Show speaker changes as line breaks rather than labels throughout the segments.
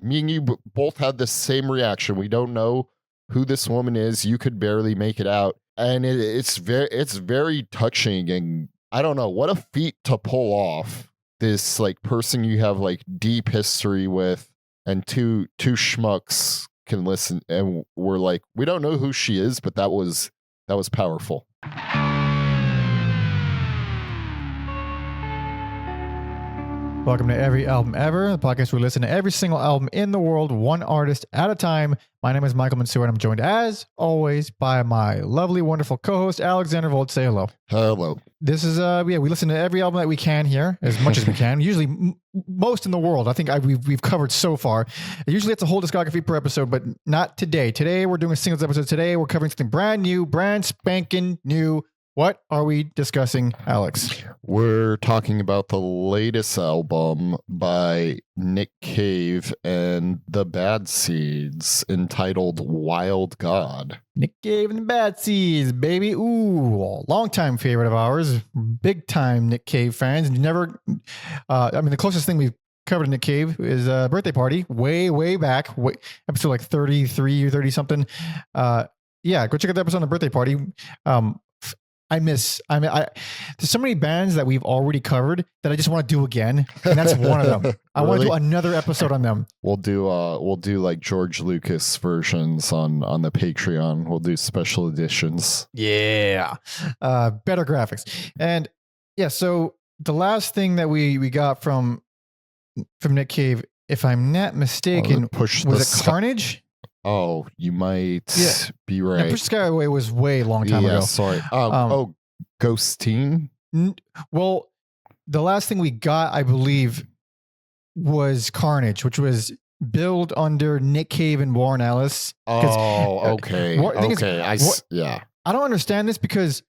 me and you both had the same reaction. We don't know who this woman is. You could barely make it out. And it's very touching. And I don't know, what a feat to pull off. This like person you have like deep history with, and two schmucks can listen, and we're like, we don't know who she is, but that was powerful.
Welcome to Every Album Ever, the podcast where we listen to every single album in the world, one artist at a time. My name is Michael Mansour, and I'm joined, as always, by my lovely, wonderful co-host, Alexander Volt. Say hello.
Hello.
This is, we listen to every album that we can here, as much as we can. Usually, most in the world. I think we've covered so far. Usually, it's a whole discography per episode, but not today. Today, we're doing a singles episode. Today, we're covering something brand new, brand spanking new. What are we discussing, Alex?
We're talking about the latest album by Nick Cave and the Bad Seeds, entitled Wild God.
Nick Cave and the Bad Seeds, baby. Ooh, longtime favorite of ours. Big time Nick Cave fans. Never, the closest thing we've covered in Nick Cave is a birthday party way back, episode like 33 or 30 something. Go check out the episode on the birthday party. There's so many bands that we've already covered that I just want to do again, and that's one of them. I want to do another episode on them.
We'll do like George Lucas versions on the Patreon. We'll do special editions.
Yeah, better graphics, and yeah. So the last thing that we got from Nick Cave, if I'm not mistaken, was it Carnage?
Oh, you might be right.
Now, Push the Sky Away was way long time ago.
Sorry. Ghosteen?
Well, the last thing we got, I believe, was Carnage, which was billed under Nick Cave and Warren Ellis.
Oh, okay. I
don't understand this because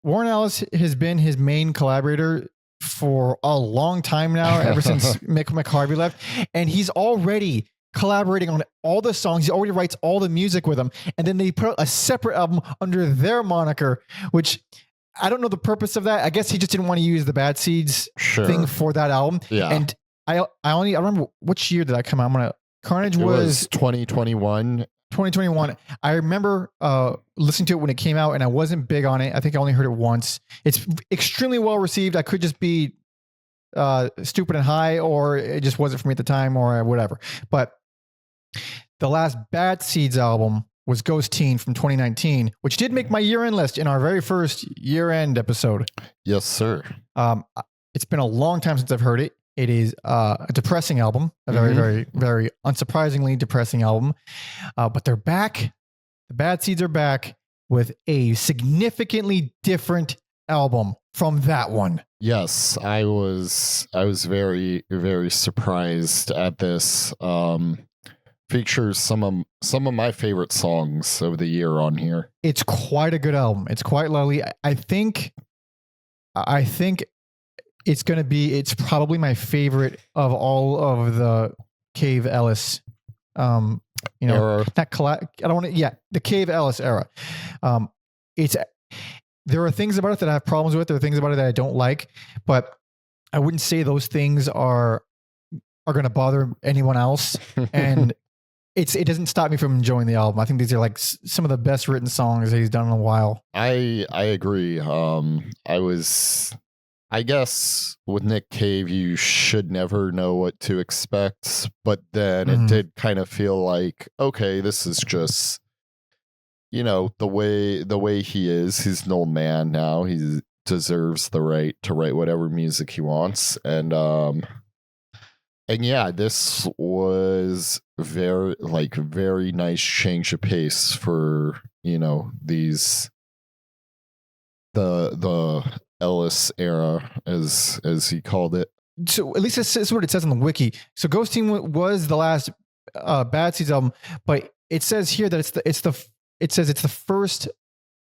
Warren Ellis has been his main collaborator for a long time now, ever since Mick McHarvey left, and he's already collaborating on all the songs. He already writes all the music with them, and then they put out a separate album under their moniker, which I don't know the purpose of that. I guess he just didn't want to use the Bad Seeds thing for that album.
Yeah.
And I remember which year did I come out? Carnage was
2021.
2021. I remember listening to it when it came out, and I wasn't big on it. I think I only heard it once. It's extremely well received. I could just be stupid and high, or it just wasn't for me at the time, or whatever. But the last Bad Seeds album was Ghosteen from 2019, which did make my year-end list in our very first year-end episode.
Yes, sir.
It's been a long time since I've heard it. It is a depressing album, a very, very, very unsurprisingly depressing album. But they're back. The Bad Seeds are back with a significantly different album from that one.
Yes, I was very, very surprised at this. Features some of my favorite songs of the year on here.
It's quite a good album. It's quite lovely. I think it's probably my favorite of all of the Cave Ellis era. The Cave Ellis era. There are things about it that I have problems with. There are things about it that I don't like, but I wouldn't say those things are going to bother anyone else. And it doesn't stop me from enjoying the album. I think these are like some of the best written songs that he's done in a while.
I agree. I guess with Nick Cave, you should never know what to expect, but then it did kind of feel like, okay, this is just, the way he is. He's an old man now. He deserves the right to write whatever music he wants. And yeah, this was very nice change of pace for, the Ellis era, as he called it.
So at least this is what it says on the wiki. So Ghosteen was the last Bad Seeds album, but it says here that it's the first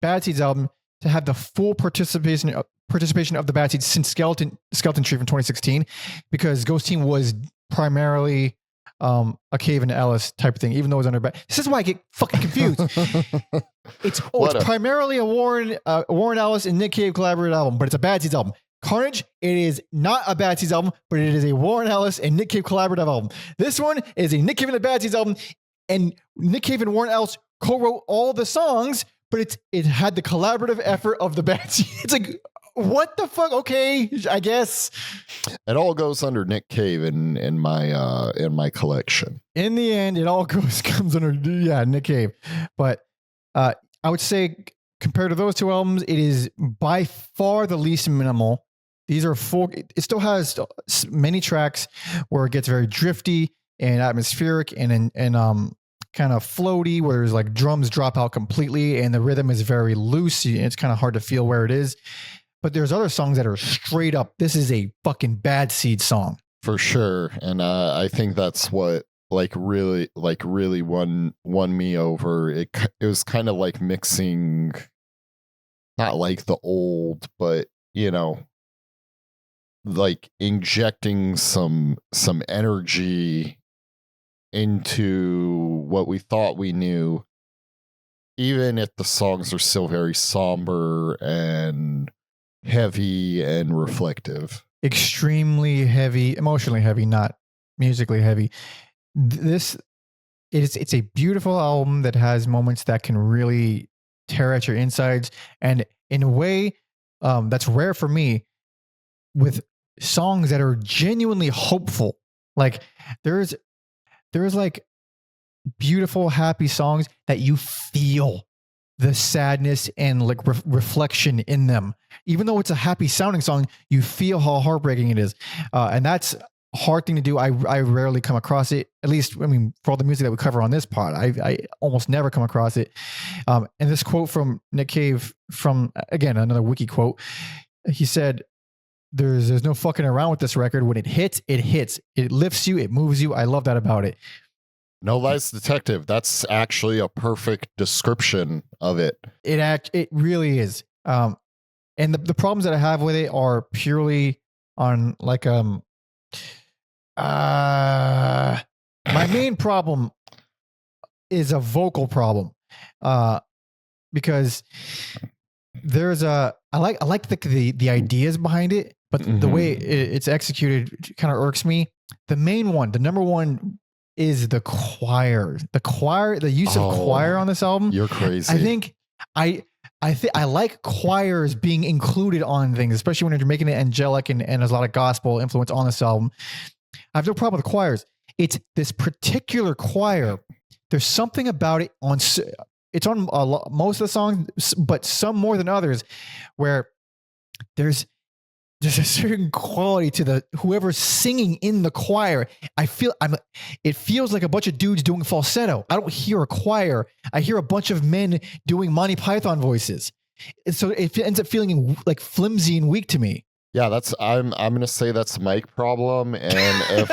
Bad Seeds album to have the full participation of the Bad Seeds since Skeleton Tree from 2016, because Ghosteen was primarily a Cave and Ellis type of thing, even though it was under Bad. This is why I get fucking confused. It's primarily a Warren Ellis and Nick Cave collaborated album, but it's a Bad Seeds album. Carnage, it is not a Bad Seeds album, but it is a Warren Ellis and Nick Cave collaborative album. This one is a Nick Cave and the Bad Seeds album, and Nick Cave and Warren Ellis co-wrote all the songs, but it had the collaborative effort of the Bad Seeds. It's like, what the fuck? Okay, I guess
it all goes under Nick Cave in my collection.
In the end, it all comes under Nick Cave. But I would say compared to those two albums, it is by far the least minimal. These are four. It still has many tracks where it gets very drifty and atmospheric and kind of floaty, where there's like drums drop out completely and the rhythm is very loose. It's kind of hard to feel where it is. But there's other songs that are straight up, this is a fucking Bad Seed song.
For sure. And I think that's what really won me over. It was kind of like mixing, not like the old, but like injecting some energy into what we thought we knew, even if the songs are still very somber and heavy and reflective.
Extremely heavy, emotionally heavy, not musically heavy. It's a beautiful album that has moments that can really tear at your insides, and in a way that's rare for me, with songs that are genuinely hopeful. Like there's like beautiful, happy songs that you feel the sadness and like reflection in them. Even though it's a happy sounding song, you feel how heartbreaking it is. And that's a hard thing to do. I rarely come across it, at least, I mean, for all the music that we cover on this pod, I almost never come across it. And this quote from Nick Cave, from, again, another wiki quote, he said, there's no fucking around with this record. When it hits, it lifts you, it moves you. I love that about it.
No Lies Detective. That's actually a perfect description of it.
It really is. And the problems that I have with it are purely on like my main problem is a vocal problem. Because there's I like the ideas behind it, but the way it's executed kind of irks me. The number one is the choir. The use of choir on this album.
You're crazy.
I think I like choirs being included on things, especially when you're making it angelic and there's a lot of gospel influence on this album. I have no problem with the choirs. It's this particular choir. There's something about it it's on most of the songs, but some more than others, where there's a certain quality to whoever's singing in the choir. It feels like a bunch of dudes doing falsetto. I don't hear a choir. I hear a bunch of men doing Monty Python voices. And so it ends up feeling like flimsy and weak to me.
Yeah, I'm gonna say that's a mic problem, and if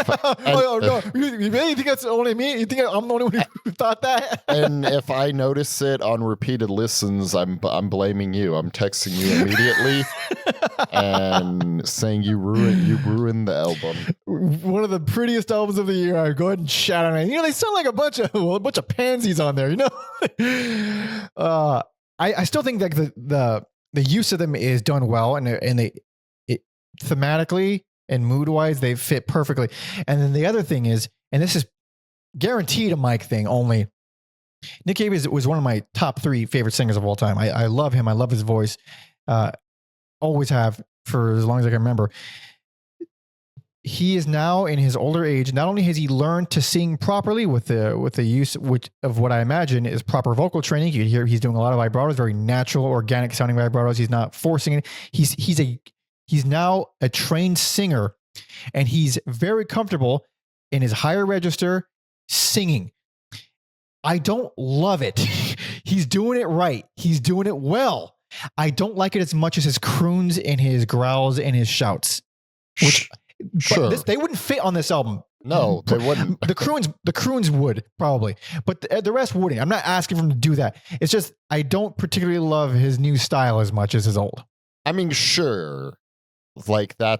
no, you really think that's only me? You think I'm the only one who thought that?
And if I notice it on repeated listens, I'm blaming you. I'm texting you immediately and saying you ruined the album.
One of the prettiest albums of the year. Go ahead and shout on it. They sound like a bunch of pansies on there. I still think like the use of them is done well, and they thematically and mood wise, they fit perfectly. And then the other thing is, and this is guaranteed a mic thing only, Nick Cave was one of my top 3 favorite singers of all time. I love him. I love his voice. Always have for as long as I can remember. He is now in his older age. Not only has he learned to sing properly with the use of what I imagine is proper vocal training. You can hear he's doing a lot of vibratos, very natural, organic sounding vibratos. He's not forcing it. He's now a trained singer, and he's very comfortable in his higher register singing. I don't love it. He's doing it right. He's doing it well. I don't like it as much as his croons and his growls and his shouts.
Sure.
They wouldn't fit on this album.
No, they wouldn't.
The croons would probably, but the rest wouldn't. I'm not asking for him to do that. It's just I don't particularly love his new style as much as his old.
I mean, sure. Like I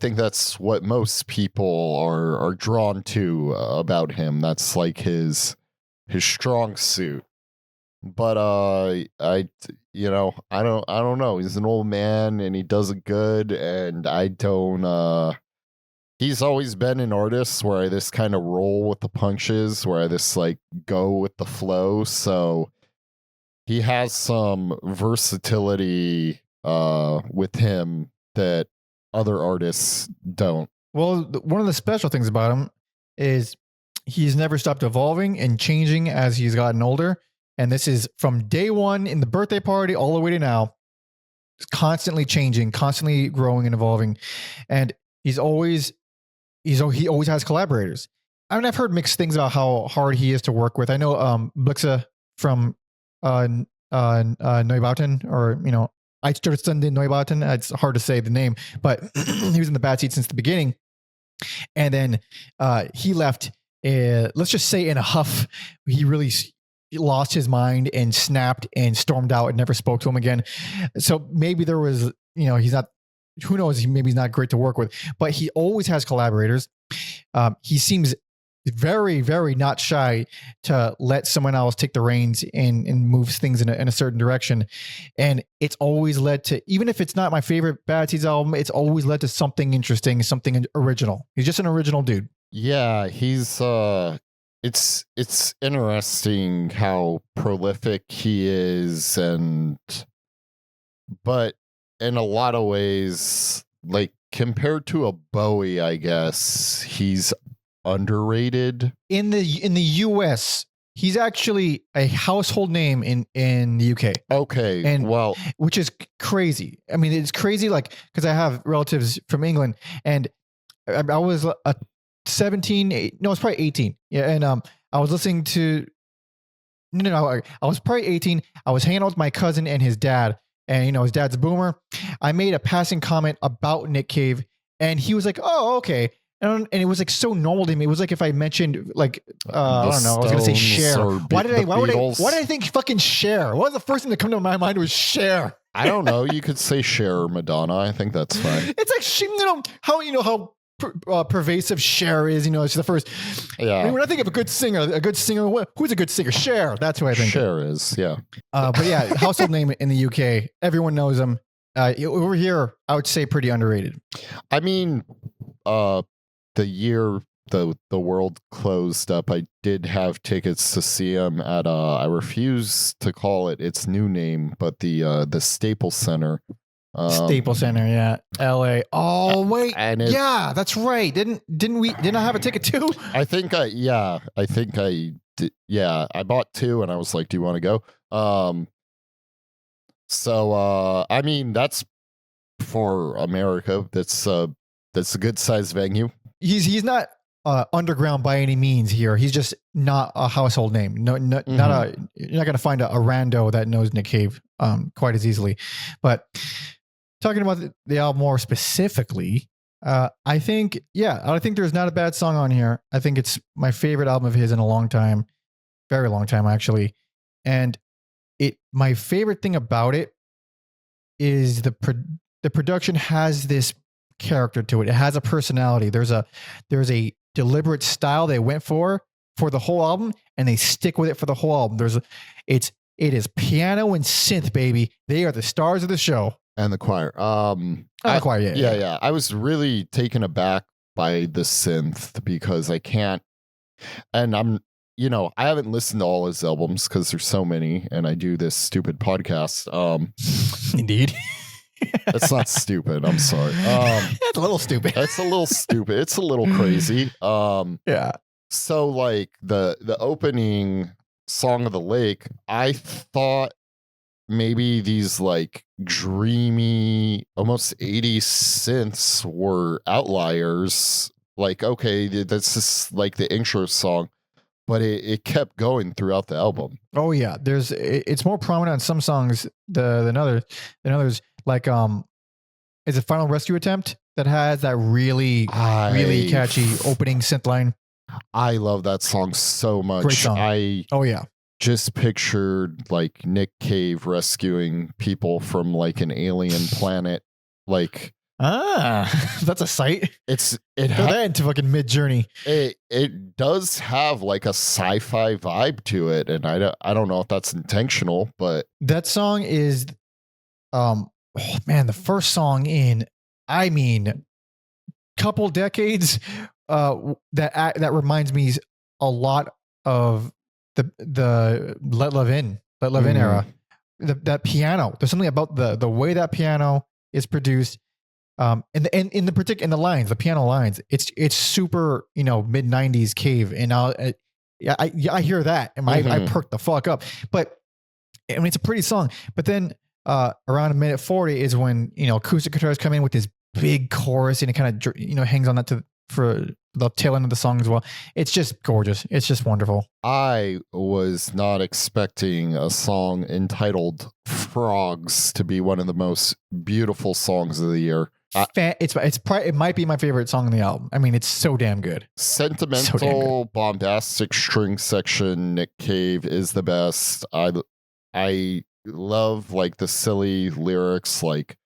think that's what most people are drawn to about him. That's like his strong suit. But I don't know. He's an old man and he does it good, and I don't. He's always been an artist where I just kind of roll with the punches, where I just like go with the flow. So he has some versatility with him that other artists don't.
Well, one of the special things about him is he's never stopped evolving and changing as he's gotten older. And this is from day one in the birthday party all the way to now. It's constantly changing, constantly growing and evolving. And he always has collaborators. I mean, I've heard mixed things about how hard he is to work with. I know Blixa from Neubauten, or I started studying Neubauten. It's hard to say the name, but he was in the bad seat since the beginning. And then he left, let's just say in a huff. He really lost his mind and snapped and stormed out and never spoke to him again. So maybe there was, he's not, who knows, maybe he's not great to work with, but he always has collaborators. He seems very, very not shy to let someone else take the reins and moves things in a certain direction. And it's always led to, even if it's not my favorite Bad Seeds album, it's always led to something interesting, something original. He's just an original dude.
Yeah, he's it's interesting how prolific he is, but in a lot of ways, like compared to a Bowie, I guess he's underrated
in the US. He's actually a household name in the UK.
Okay,
and
well,
which is crazy. I mean, it's crazy, like, because I have relatives from England, and I was 17. No, it's probably 18. Yeah, and I was listening to. No, I was probably 18. I was hanging out with my cousin and his dad, and his dad's a boomer. I made a passing comment about Nick Cave, and he was like, "Oh, okay." And it was like so normal to me. It was like if I mentioned like I don't know, I was gonna say Cher. Why did I think fucking Cher? What was the first thing that came to my mind was Cher?
I don't know. You could say Cher or Madonna. I think that's fine.
It's like how pervasive Cher is. It's the first.
Yeah.
I mean, when I think of a good singer, who's a good singer? Cher. That's who I think.
Cher is. Yeah.
But yeah, household name in the UK. Everyone knows him. Over here, I would say pretty underrated.
I mean, the year the world closed up, I did have tickets to see him at I refuse to call it its new name, but the Staples Center.
Staples Center, yeah, LA. Oh wait, yeah, that's right. Didn't I have a ticket too?
I think I did. Yeah, I bought two, and I was like, "Do you want to go?" So I mean, that's for America. That's a good sized venue.
He's not underground by any means here. He's just not a household name. Not you're not going to find a rando that knows Nick Cave quite as easily. But talking about the album more specifically, I think there's not a bad song on here. I think it's my favorite album of his in a long time, very long time actually. And my favorite thing about it is the production has this character to it. It has a personality. There's a deliberate style they went for the whole album, and they stick with it for the whole album. It is piano and synth, baby. They are the stars of the show.
And the choir.
The choir, yeah.
I was really taken aback by the synth because I can't, and I haven't listened to all his albums because there's so many, and I do this stupid podcast.
Indeed.
It's not stupid. I'm sorry.
It's a little stupid.
It's a little stupid. It's a little crazy.
Yeah.
So like the opening song of the lake, I thought maybe these like dreamy, almost 80s synths were outliers. Like, okay, that's just like the intro song, but it kept going throughout the album.
Oh yeah, it's more prominent on some songs than others. Like is it Final Rescue Attempt that has that really catchy opening synth line?
I love that song so much.
Great song. Oh yeah.
Just pictured like Nick Cave rescuing people from like an alien planet. Like
That's a sight.
It
Throw that into fucking Mid Journey.
it does have like a sci-fi vibe to it, and I don't know if that's intentional, but
That song is, oh man, the first song in, I mean, couple decades. That reminds me a lot of the Let Love In era. That piano. There's something about the way that piano is produced. And in the lines, the piano lines, it's super, mid 90s Cave. And I hear that and I perk the fuck up. But I mean, it's a pretty song. But then around a minute 40 is when, acoustic guitars come in with this big chorus, and it kind of, hangs on that for the tail end of the song as well. It's just gorgeous. It's just wonderful.
I was not expecting a song entitled Frogs to be one of the most beautiful songs of the year.
It might be my favorite song on the album. I mean, it's so damn good.
Sentimental, so damn good. Bombastic string section. Nick Cave is the best. I love like the silly lyrics. Like,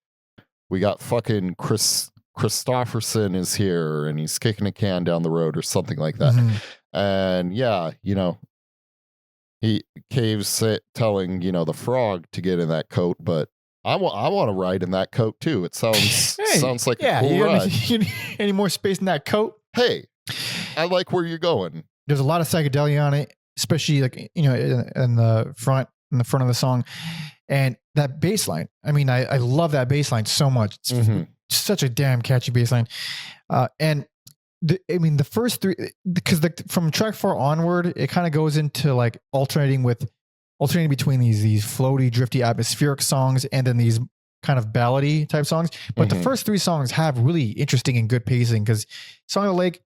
we got fucking Christopherson is here and he's kicking a can down the road or something like that. And yeah, Cave's telling, the frog to get in that coat, but I want to ride in that coat too. It sounds like a cool ride.
Any more space in that coat?
Hey, I like where you're going.
There's a lot of psychedelia on it, especially like, in the front of the song. And that bass line, I mean, I love that bass line so much. It's such a damn catchy bass line. And the first three, because from track 4 onward, it kind of goes into like alternating between these floaty, drifty, atmospheric songs and then these kind of ballady type songs. But the first 3 songs have really interesting and good pacing, because Song of the Lake,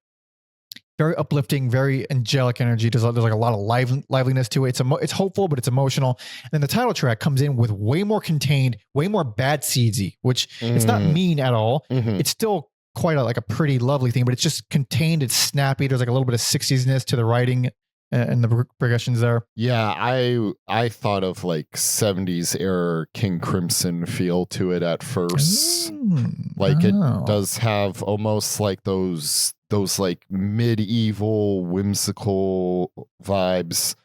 very uplifting, very angelic energy. There's like a lot of liveliness to it. It's hopeful, but it's emotional. And then the title track comes in with way more contained, way more bad seedsy, which it's not mean at all. It's still quite a pretty lovely thing, but it's just contained. It's snappy. There's like a little bit of 60s-ness to the writing and the progressions there.
Yeah, I thought of like 70s era King Crimson feel to it at first. It does have almost like those like medieval whimsical vibes.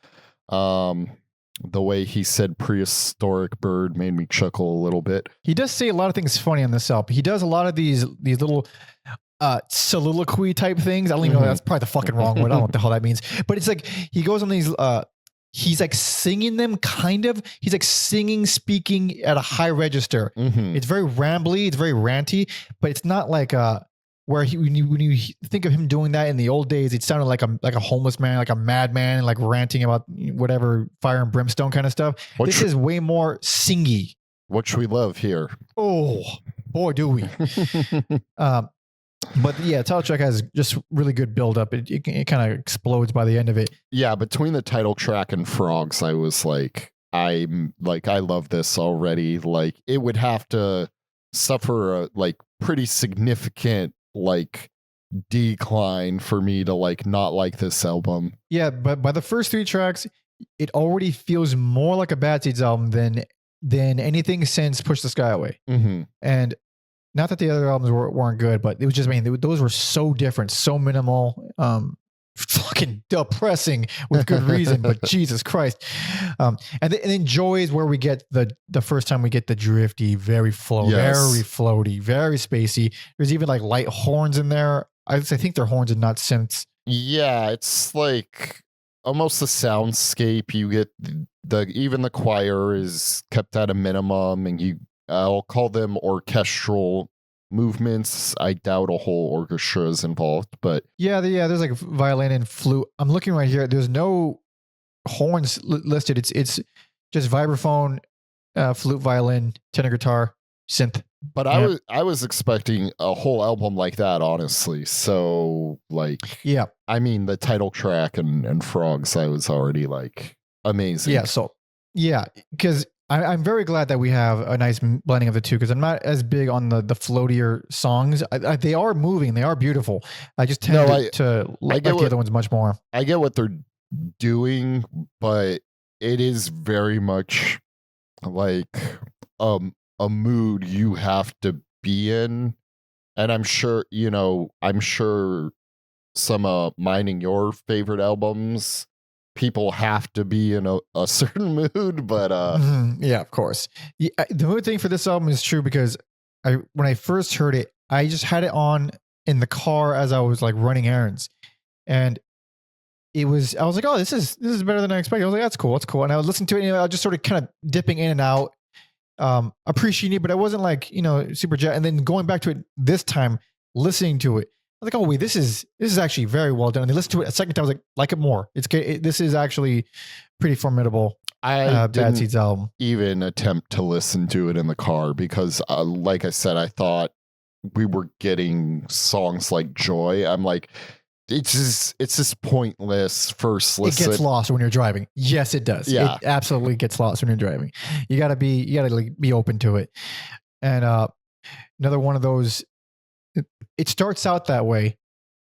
The way he said prehistoric bird made me chuckle a little bit.
He does say a lot of things funny on this album. He does a lot of these little soliloquy type things. I don't even know, that's probably the fucking wrong word. I don't know what the hell that means. But it's like he goes on these he's like singing them kind of. He's like singing, speaking at a high register. It's very rambly, it's very ranty, but it's not like where when you think of him doing that in the old days, it sounded like a homeless man, like a madman, like ranting about whatever fire and brimstone kind of stuff. This is way more singy,
which we love here.
Oh boy, do we! But yeah, title track has just really good build up. It kind of explodes by the end of it.
Yeah, between the title track and Frogs, I was like, I love this already. Like, it would have to suffer a pretty significant decline for me to not like this album.
Yeah, but by the first 3 tracks, it already feels more like a Bad Seeds album than anything since Push the Sky Away. And not that the other albums weren't good, but it was just, those were so different, so minimal, fucking depressing with good reason, but Jesus Christ. And then Joy is where we get the first time we get the drifty, very floaty, very spacey. There's even like light horns in there. I think they're horns and not synths.
Yeah, it's like almost a soundscape. You get even the choir is kept at a minimum, and I'll call them orchestral movements. I doubt a whole orchestra is involved, but
there's like violin and flute. I'm looking right here. There's no horns listed. It's just vibraphone, flute, violin, tenor guitar, synth.
But I was expecting a whole album like that, honestly. So the title track and Frogs, I was already amazing.
Because I'm very glad that we have a nice blending of the two, because I'm not as big on the floatier songs. They are moving. They are beautiful. I just tend to like the other ones much more.
I get what they're doing, but it is very much like a mood you have to be in And I'm sure some mining your favorite albums, people have to be in a certain mood, but
Yeah, of course. Yeah, the mood thing for this album is true because when I first heard it, I just had it on in the car as I was like running errands, and I was like, oh, this is better than I expected. I was like, that's cool, and I was listening to it, and I was just sort of kind of dipping in and out, appreciating it, but I wasn't like super jet. And then going back to it this time, listening to it, I was like, oh wait, this is actually very well done. And I listened to it a second time, I was like it more. This is actually pretty formidable.
I
Bad
didn't
Seeds album.
even attempt to listen to it in the car because, like I said, I thought we were getting songs like Joy. I'm like, it's this pointless first
It
listen.
gets lost when you're driving. Yes, it does.
Yeah.
It absolutely gets lost when you're driving. You gotta like be open to it. And another one of those. It starts out that way,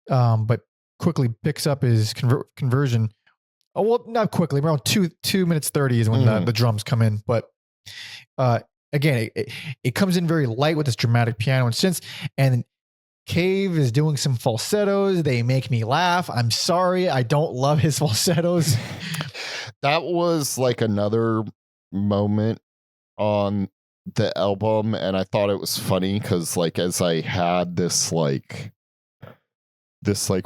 but quickly picks up his conversion. Oh well, not quickly. Around 2 minutes 30 is when the drums come in. But again, it comes in very light with this dramatic piano and synths, and Cave is doing some falsettos. They make me laugh. I'm sorry, I don't love his falsettos.
That was like another moment on the album, and I thought it was funny because, like, as I had this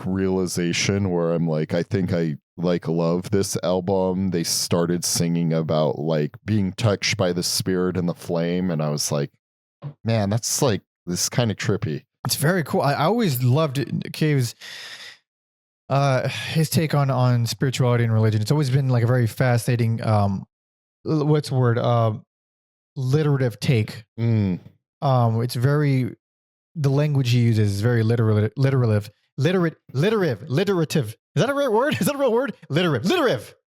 realization where I'm like, I think I like love this album. They started singing about like being touched by the spirit and the flame, and I was like, man, that's like this is kind of trippy.
It's very cool. I always loved Cave's his take on spirituality and religion. It's always been like a very fascinating what's the word? Literative take. It's very, the language he uses is very literative. Is that a right word? Is that a real word? Literate.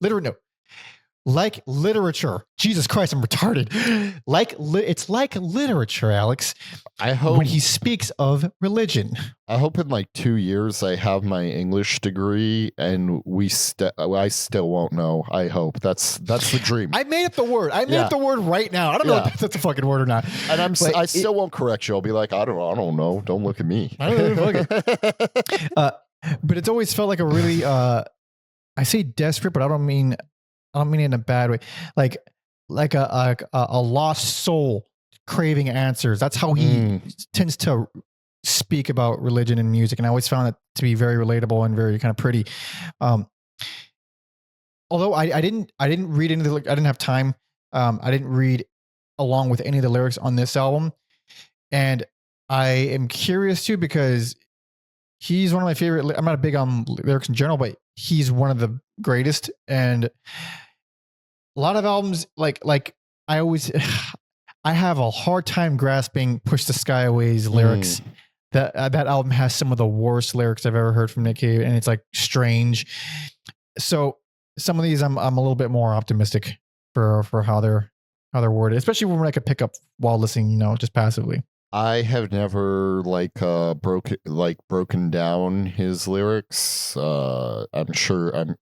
No. Like literature. Jesus Christ, I'm retarded. It's like literature, Alex.
I hope
when he speaks of religion.
I hope in like 2 years I have my English degree and I still won't know. I hope that's the dream.
I made up the word. I made up the word right now. I don't know if that's a fucking word or not.
And I still won't correct you. I'll be like, I don't know. Don't look at me.
I don't know. But it's always felt like a really I say desperate, but I don't mean it in a bad way. Like a lost soul craving answers. That's how he tends to speak about religion and music. And I always found it to be very relatable and very kind of pretty. Although I didn't read into I didn't have time. I didn't read along with any of the lyrics on this album. And I am curious too, because he's one of my favorite. I'm not big on lyrics in general, but he's one of the greatest. And a lot of albums, like I always, I have a hard time grasping "Push the Sky Away's" lyrics. That album has some of the worst lyrics I've ever heard from Nick Cave, and it's like strange. So some of these, I'm a little bit more optimistic for how they're worded, especially when I could pick up while listening, just passively.
I have never broken down his lyrics. I'm sure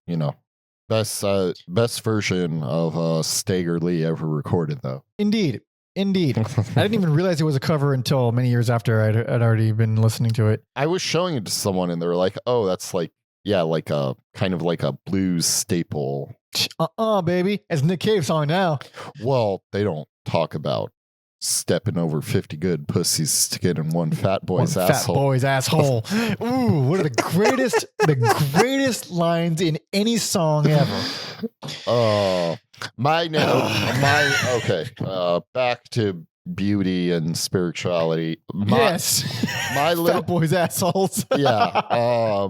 best version of Stagger Lee ever recorded, though.
Indeed. I didn't even realize it was a cover until many years after I'd already been listening to it.
I was showing it to someone and they were like, oh, that's like a kind of like a blues staple.
Baby. It's Nick Cave song now.
Well, they don't talk about stepping over 50 good pussies to get in one fat boy's asshole. Ooh, one of the greatest lines in any song ever. Back to beauty and spirituality.
Fat boys' assholes.
Yeah.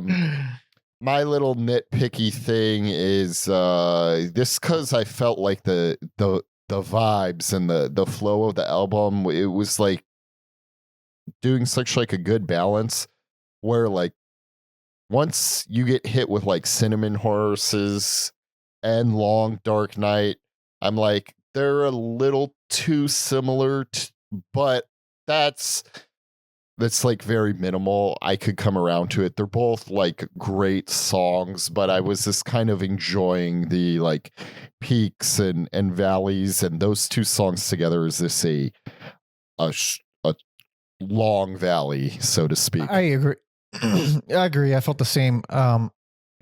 My little nitpicky thing is this, because I felt like the vibes and the flow of the album, it was like doing such like a good balance where like once you get hit with like Cinnamon Horses and Long Dark Night, I'm like, they're a little too similar, but that's like very minimal. I could come around to it. They're both like great songs, but I was just kind of enjoying the like peaks and valleys, and those two songs together is this a long valley, so to speak.
I agree. I agree. I felt the same. I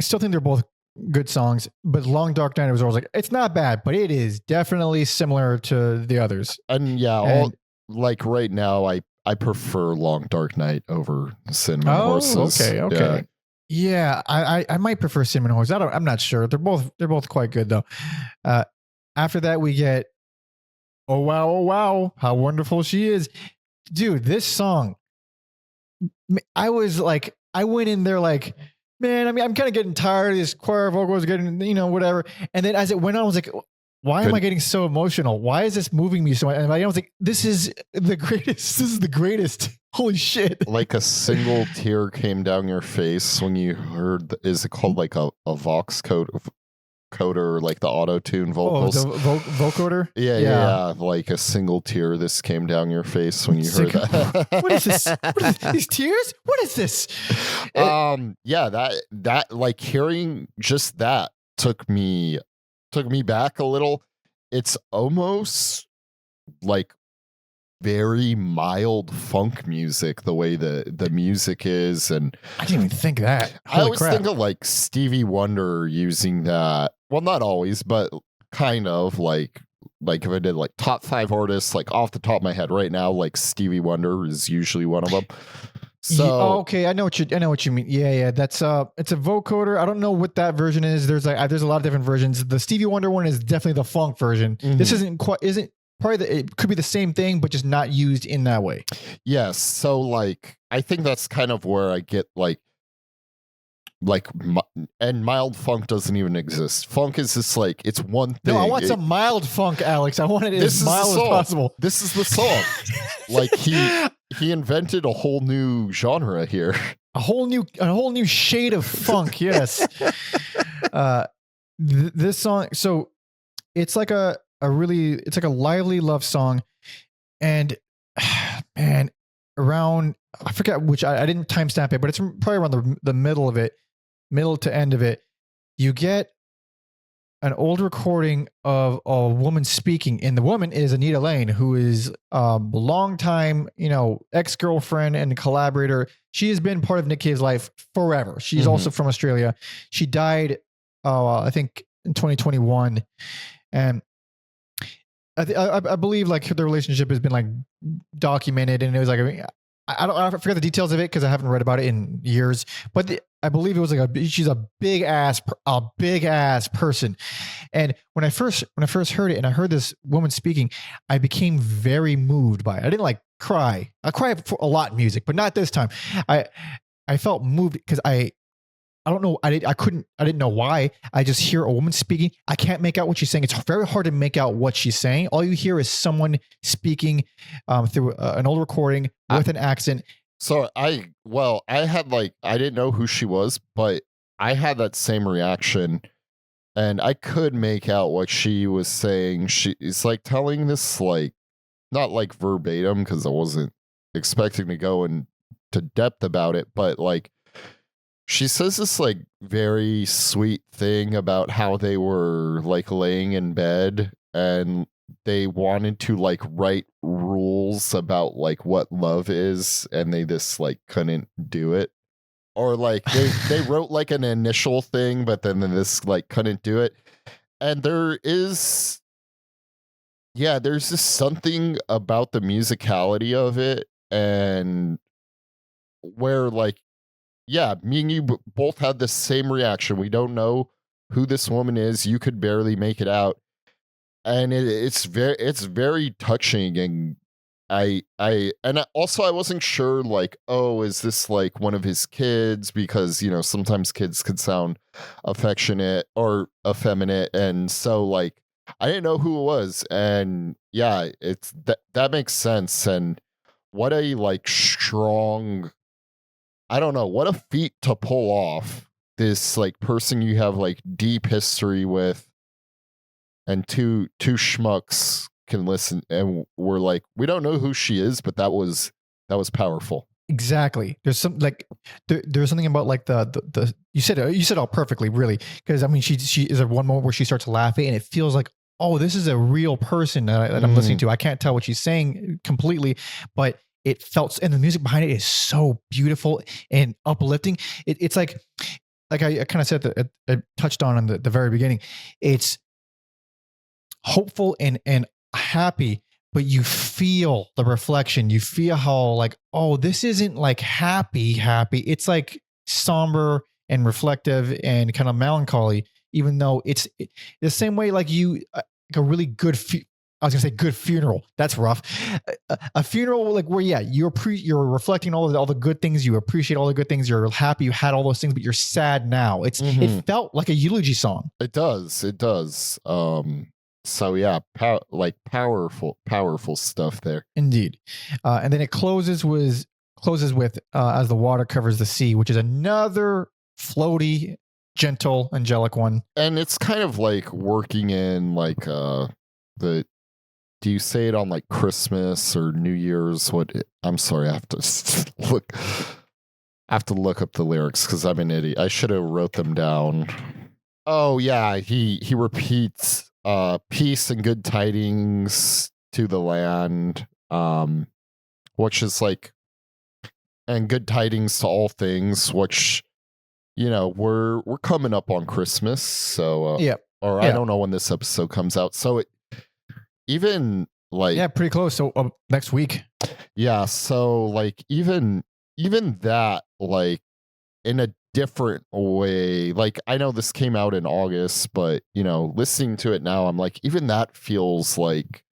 still think they're both good songs, but Long Dark Night was always like, it's not bad, but it is definitely similar to the others.
And yeah,
And-
like right now, I prefer Long Dark Night over Cinnamon Horses.
Okay. Yeah, I might prefer Cinnamon Horses. I'm not sure. They're both quite good though. After that, we get oh wow, how wonderful she is, dude. This song, I was like, I went in there like, man, I mean, I'm kind of getting tired of this choir vocals, getting, whatever. And then as it went on, I was like, why am I getting so emotional? Why is this moving me so much? And I was like, this is the greatest. This is the greatest. Holy shit.
Like a single tear came down your face when you heard, is it called like a Vox coder, like the auto-tune vocals?
Oh, the vocoder?
Yeah. Like a single tear, this came down your face when you heard that.
What is this? These tears? What is this?
Yeah, that like hearing just that took me back a little. It's almost like very mild funk music, the way the music is. And
I didn't even think that.
I always think of like Stevie Wonder using that. Well, not always, but kind of like if I did like top 5 artists, like off the top of my head right now, like Stevie Wonder is usually one of them. So
okay, I know what you mean. Yeah. That's it's a vocoder. I don't know what that version is. There's a lot of different versions. The Stevie Wonder one is definitely the funk version.
Mm-hmm.
This isn't probably it could be the same thing, but just not used in that way.
Yes. So like, I think that's kind of where I get and mild funk doesn't even exist. Funk is just like, it's one thing.
No, I want some mild funk, Alex. I want it as mild as possible.
This is the song. Like he invented a whole new genre here.
A whole new shade of funk. Yes. This song. So it's like it's like a lively love song. And man, around, I forget which, I didn't timestamp it, but it's probably around the middle of it, middle to end of it. You get an old recording of a woman speaking, and the woman is Anita Lane, who is a longtime, ex-girlfriend and collaborator. She has been part of Nick Cave's life forever. She's also from Australia. She died, I think in 2021. And I believe like the relationship has been like documented, and it was like, I forget the details of it because I haven't read about it in years, but I believe it was like she's a big ass person. And when I first heard it and I heard this woman speaking, I became very moved by it. I didn't like cry. I cry for a lot in music, but not this time. I felt moved because I don't know. I didn't know why. I just hear a woman speaking. I can't make out what she's saying. It's very hard to make out what she's saying. All you hear is someone speaking through an old recording with an accent.
So I had I didn't know who she was, but I had that same reaction, and I could make out what she was saying. She's like telling this, like, not like verbatim, because I wasn't expecting to go into depth about it, but like, she says this like very sweet thing about how they were like laying in bed and they wanted to like write rules about like what love is, and they just like couldn't do it. Or like they wrote like an initial thing, but then this like couldn't do it. And there's just something about the musicality of it, and where like, yeah, me and you both had the same reaction. We don't know who this woman is. You could barely make it out, and it's very touching. And I wasn't sure, like, oh, is this like one of his kids? Because sometimes kids could sound affectionate or effeminate, and so like I didn't know who it was. And yeah, it's that makes sense. And what a like strong, I don't know, what a feat to pull off. This like person you have like deep history with, and two schmucks can listen, and we're like, we don't know who she is, but that was powerful.
Exactly. There's some like there's something about like the you said it all perfectly, really, because I mean she is at one moment where she starts laughing and it feels like, oh, this is a real person that I'm listening to. I can't tell what she's saying completely, but it felt, and the music behind it is so beautiful and uplifting. It's like I kind of said that I touched on in the very beginning. It's hopeful and happy, but you feel the reflection. You feel how like, oh, this isn't like happy. It's like somber and reflective and kind of melancholy, even though it's the same way like like a really good I was gonna say good funeral. That's rough. A funeral like where you're reflecting all the good things. You appreciate all the good things. You're happy you had all those things, but you're sad now. It felt like a eulogy song.
It does. So yeah, powerful stuff there.
Indeed. And then it closes with as the water covers the sea, which is another floaty, gentle, angelic one.
And it's kind of like working in like do you say it on like Christmas or New Year's? I'm sorry, I have to look up the lyrics because I'm an idiot. I should have wrote them down. Oh yeah, he repeats peace and good tidings to the land, which is like, and good tidings to all things, which, you know, we're coming up on Christmas, so I don't know when this episode comes out, so even like
pretty close. So next week.
Yeah, so like even that, like in a different way, like I know this came out in August, but you know, listening to it now, I'm like, even that feels like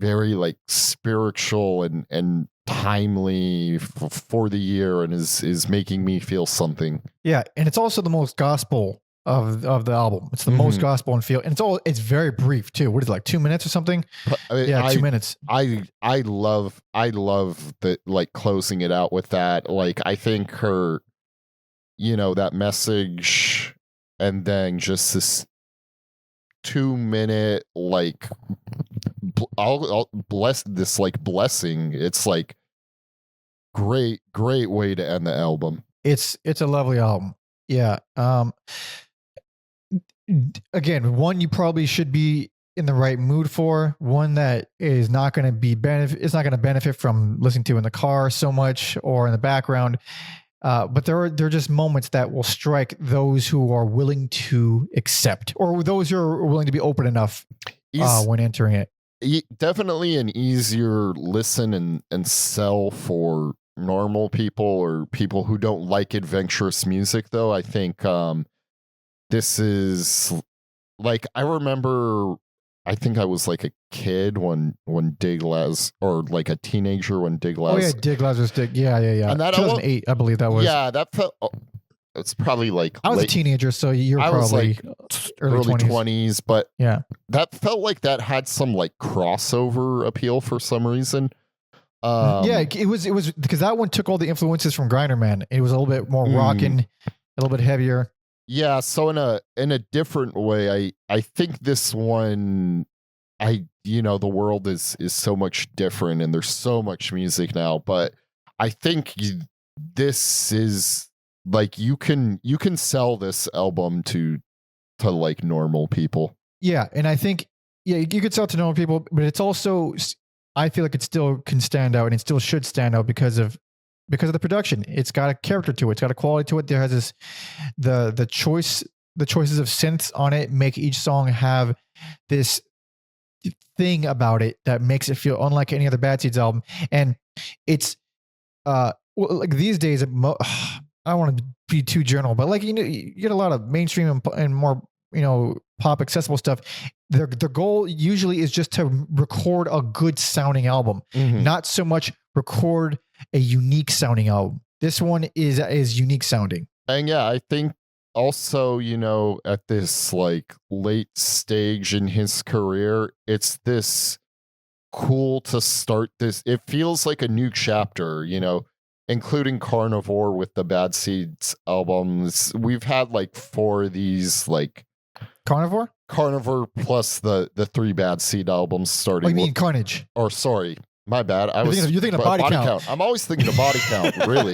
very like spiritual and timely for the year, and is making me feel something.
Yeah, and it's also the most gospel of the album. It's the most gospel and feel, and it's very brief too. What is it, like 2 minutes or something? 2 minutes.
I love the like closing it out with that. Like I think her, you know, that message, and then just this 2 minute like I'll bless this like blessing. It's like great way to end the album.
It's a lovely album. Yeah. Again, one you probably should be in the right mood for, one that is not going to benefit from listening to in the car so much or in the background. But there are just moments that will strike those who are willing to accept, or those who are willing to be open enough when entering it.
Definitely an easier listen and sell for normal people or people who don't like adventurous music, though. I think this is like, I remember, I think I was like a kid when Dig Laz, or like a teenager when Dig Laz.
Oh yeah, Dig Lazarus Dig. Yeah. And that 2008, I believe that was.
Yeah, that felt. It's probably like
I was a teenager, so you're probably
like early 20s, but
yeah,
that felt like that had some like crossover appeal for some reason.
Yeah, it was because that one took all the influences from Grinder Man. It was a little bit more rockin', a little bit heavier.
Yeah, so in a different way, I think this one, the world is so much different and there's so much music now, but I think this is like, you can sell this album to like normal people. Yeah,
and I think you could sell it to normal people, but it's also, I feel like it still can stand out, and it still should stand out because of the production. It's got a character to it. It's got a quality to it. There has this, the choices of synths on it make each song have this thing about it that makes it feel unlike any other Bad Seeds album. And it's, like these days, I don't want to be too general, but like, you get a lot of mainstream and more, pop accessible stuff. Their goal usually is just to record a good sounding album, not so much record a unique sounding album. This one is unique sounding.
And yeah, I think also, at this like late stage in his career, it's this cool to start this. It feels like a new chapter, including Carnivore with the Bad Seeds albums. We've had like 4 of these, like
Carnivore
plus the 3 Bad Seed albums starting.
Oh, you mean Carnage?
Or sorry, my bad.
You're thinking of body count.
I'm always thinking of body count, really.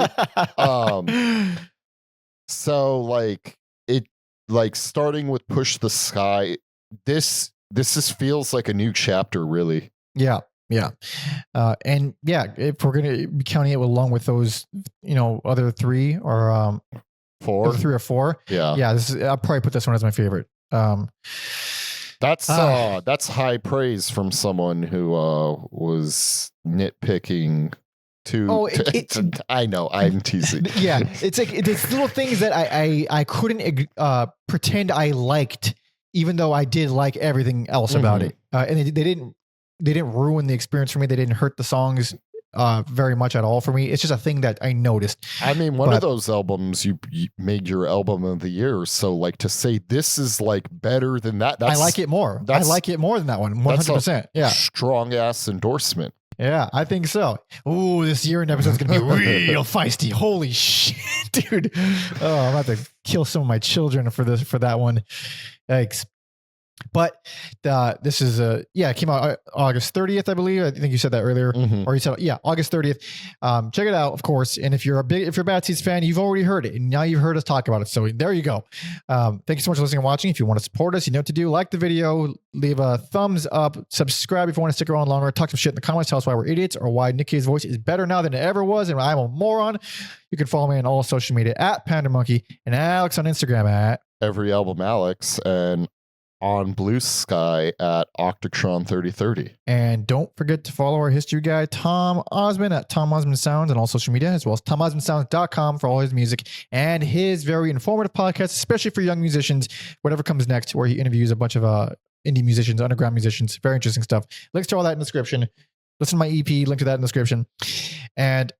So like it, like starting with Push the Sky, this feels like a new chapter, really.
Yeah. Yeah. And yeah, if we're going to be counting it along with those, other three or
4.
other 3 or 4.
Yeah.
Yeah. I'll probably put this one as my favorite.
That's high praise from someone who was nitpicking I know, I'm teasing.
Yeah, it's like it's little things that I couldn't pretend I liked, even though I did like everything else about it. And they didn't ruin the experience for me. They didn't hurt the songs very much at all for me. It's just a thing that I noticed.
I mean, one of those albums you made your album of the year. So like to say this is like better than that.
I like it more. I like it more than that one. 100%. Yeah.
Strong ass endorsement.
Yeah, I think so. Ooh, this year-end episode is going to be real feisty. Holy shit, dude. Oh, I'm about to kill some of my children for that one. Yikes. But this is it came out August 30th, I believe. I think you said that earlier, or you said August 30th. Check it out, of course. And if you're a Bad Seeds fan, you've already heard it, and now you've heard us talk about it. So there you go. Thank you so much for listening and watching. If you want to support us, you know what to do. Like the video, leave a thumbs up, subscribe if you want to stick around longer. Talk some shit in the comments. Tell us why we're idiots or why Nick Cave's voice is better now than it ever was, and I'm a moron. You can follow me on all social media at Panda Monkey and Alex on Instagram at
Every Album Alex, and on Blue Sky at Octatron 3030.
And don't forget to follow our history guy, Tom Osman, at Tom Osman Sounds on all social media, as well as TomOsmanSounds.com for all his music and his very informative podcast, especially for young musicians, whatever comes next, where he interviews a bunch of indie musicians, underground musicians, very interesting stuff. Links to all that in the description. Listen to my EP, link to that in the description. And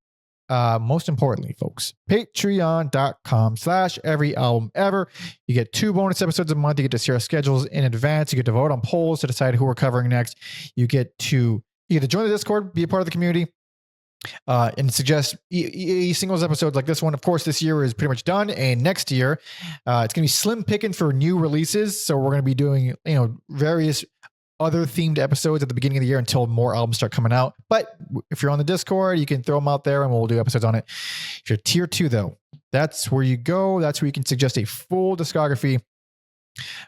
most importantly, folks, patreon.com/everyalbumever. You get 2 bonus episodes a month. You get to see our schedules in advance. You get to vote on polls to decide who we're covering next. You get to join the Discord, be a part of the community, and suggest singles episodes like this one. Of course, this year is pretty much done, and next year it's going to be slim picking for new releases. So we're going to be doing various other themed episodes at the beginning of the year until more albums start coming out. But if you're on the Discord, you can throw them out there and we'll do episodes on it. If you're tier 2 though, that's where you go. That's where you can suggest a full discography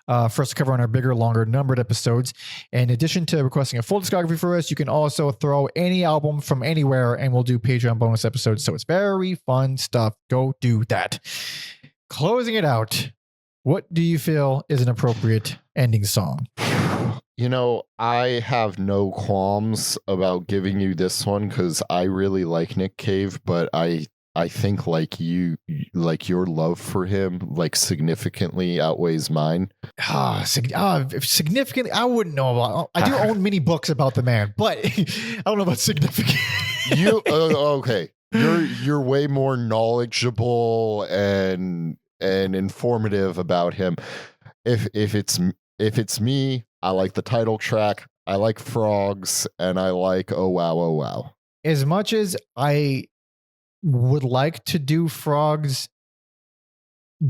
for us to cover on our bigger, longer numbered episodes. In addition to requesting a full discography for us, you can also throw any album from anywhere and we'll do Patreon bonus episodes. So it's very fun stuff. Go do that. Closing it out, what do you feel is an appropriate ending song?
I have no qualms about giving you this one because I really like Nick Cave, but I think like your love for him significantly outweighs mine.
Significantly, I wouldn't know about. I do own many books about the man, but I don't know about significant.
Okay? You're way more knowledgeable and informative about him. If it's me, I like the title track, I like Frogs, and I like Oh Wow, Oh Wow.
As much as I would like to do Frogs,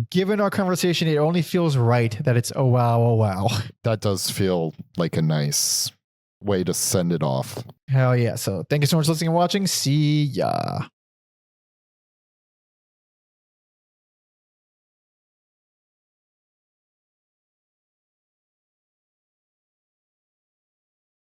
given our conversation, it only feels right that it's Oh Wow, Oh Wow.
That does feel like a nice way to send it off.
Hell yeah. So thank you so much for listening and watching. See ya.